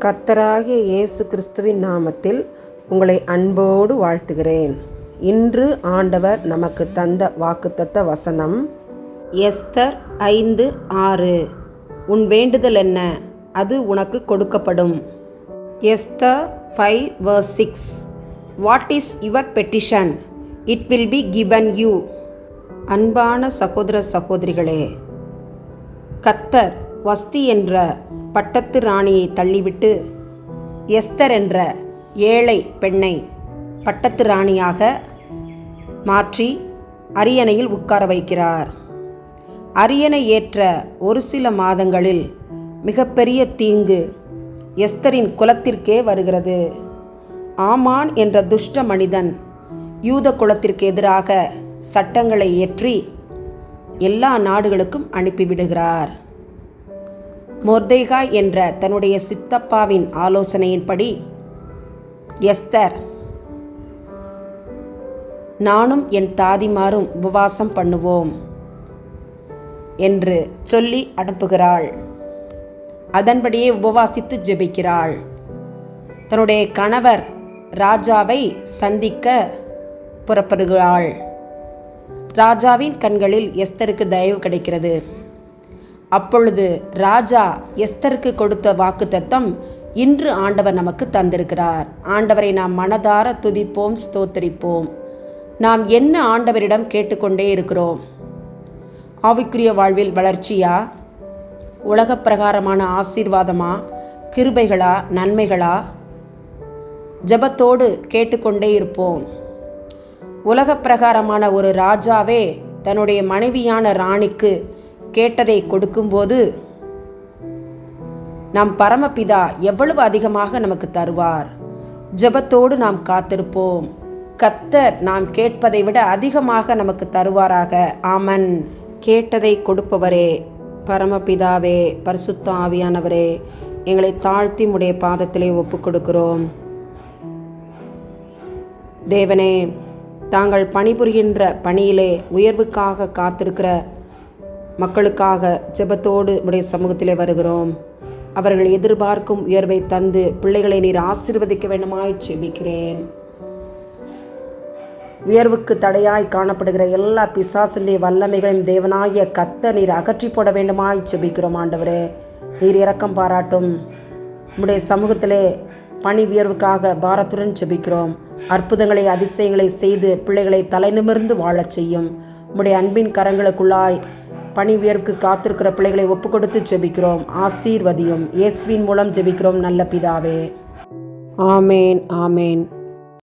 கர்த்தராகிய இயேசு கிறிஸ்துவின் நாமத்தில் உங்களை அன்போடு வாழ்த்துகிறேன். இன்று ஆண்டவர் நமக்கு தந்த வாக்குத்தத்த வசனம் எஸ்தர் 5:6. உன் வேண்டுதல் என்ன, அது உனக்கு கொடுக்கப்படும். Esther 5:6. What is your petition, it will be given you. அன்பான சகோதர சகோதரிகளே, கர்த்தர் வஸ்தி என்ற பட்டத்து ராணியை தள்ளிவிட்டு எஸ்தர் என்ற ஏழை பெண்ணை பட்டத்து ராணியாக மாற்றி அரியணையில் உட்கார வைக்கிறார். அரியணை ஏற்ற ஒரு சில மாதங்களில் மிகப்பெரிய தீங்கு எஸ்தரின் குலத்திற்கே வருகிறது. ஆமான் என்ற துஷ்ட மனிதன் யூத குலத்திற்கு எதிராக சட்டங்களை இயற்றி எல்லா நாடுகளுக்கும் அனுப்பிவிடுகிறார். மொர்தெகாய் என்ற தன்னுடைய சித்தப்பாவின் ஆலோசனையின்படி எஸ்தர் நானும் என் தாதிமாரும் உபவாசம் பண்ணுவோம் என்று சொல்லி அனுப்புகிறாள். அதன்படியே உபவாசித்து ஜெபிக்கிறாள். தன்னுடைய கணவர் ராஜாவை சந்திக்க புறப்படுகிறாள். ராஜாவின் கண்களில் எஸ்தருக்கு தயவு கிடைக்கிறது. அப்பொழுது ராஜா எஸ்தருக்கு கொடுத்த வாக்குத்தத்தம் இன்று ஆண்டவர் நமக்கு தந்திருக்கிறார். ஆண்டவரை நாம் மனதார துதிப்போம், ஸ்தோத்தரிப்போம். நாம் என்ன ஆண்டவரிடம் கேட்டுக்கொண்டே இருக்கிறோம்? ஆவிக்குரிய வாழ்வில் வளர்ச்சியா, உலக பிரகாரமான ஆசீர்வாதமா, கிருபைகளா, நன்மைகளா? ஜெபத்தோடு கேட்டுக்கொண்டே இருப்போம். உலக பிரகாரமான ஒரு ராஜாவே தன்னுடைய மனைவியான ராணிக்கு கேட்டதை கொடுக்கும்போது நம் பரமபிதா எவ்வளவு அதிகமாக நமக்கு தருவார். ஜெபத்தோடு நாம் காத்திருப்போம். கர்த்தர் நாம் கேட்பதை விட அதிகமாக நமக்கு தருவாராக. ஆமன். கேட்டதை கொடுப்பவரே, பரமபிதாவே, பரிசுத்த ஆவியானவரே, எங்களை தாழ்த்தி உடைய பாதத்திலே ஒப்புக் கொடுக்கிறோம். தேவனே, தாங்கள் பணிபுரிகின்ற பணியிலே உயர்வுக்காக காத்திருக்கிற மக்களுக்காக ஜெபத்தோடு உடைய சமூகத்திலே வருகிறோம். அவர்கள் எதிர்பார்க்கும் உயர்வை தந்து பிள்ளைகளை நீர் ஆசீர்வதிக்க வேண்டுமாய் ஜெபிக்கிறேன். உயர்வுக்கு தடையாய் காணப்படுகிற எல்லா பிசாசுடைய வல்லமைகளையும் தேவனாகிய கர்த்தர் நீர் அகற்றி போட வேண்டுமாய் ஜெபிக்கிறோம். ஆண்டவரே, நீர் இரக்கம் பாராட்டும். உம்முடைய சமூகத்திலே பணி உயர்வுக்காக பாரத்துடன் ஜெபிக்கிறோம். அற்புதங்களை அதிசயங்களை செய்து பிள்ளைகளை தலைநிமிர்ந்து வாழச் செய்யும். உம்முடைய அன்பின் கரங்களுக்குள்ளாய் பணி உயர்வுக்கு காத்திருக்கிற பிள்ளைகளை ஒப்பு கொடுத்து ஜெபிக்கிறோம். ஆசீர்வதியும். இயேசுவின் மூலம் ஜெபிக்கிறோம் நல்ல பிதாவே. ஆமேன், ஆமேன்.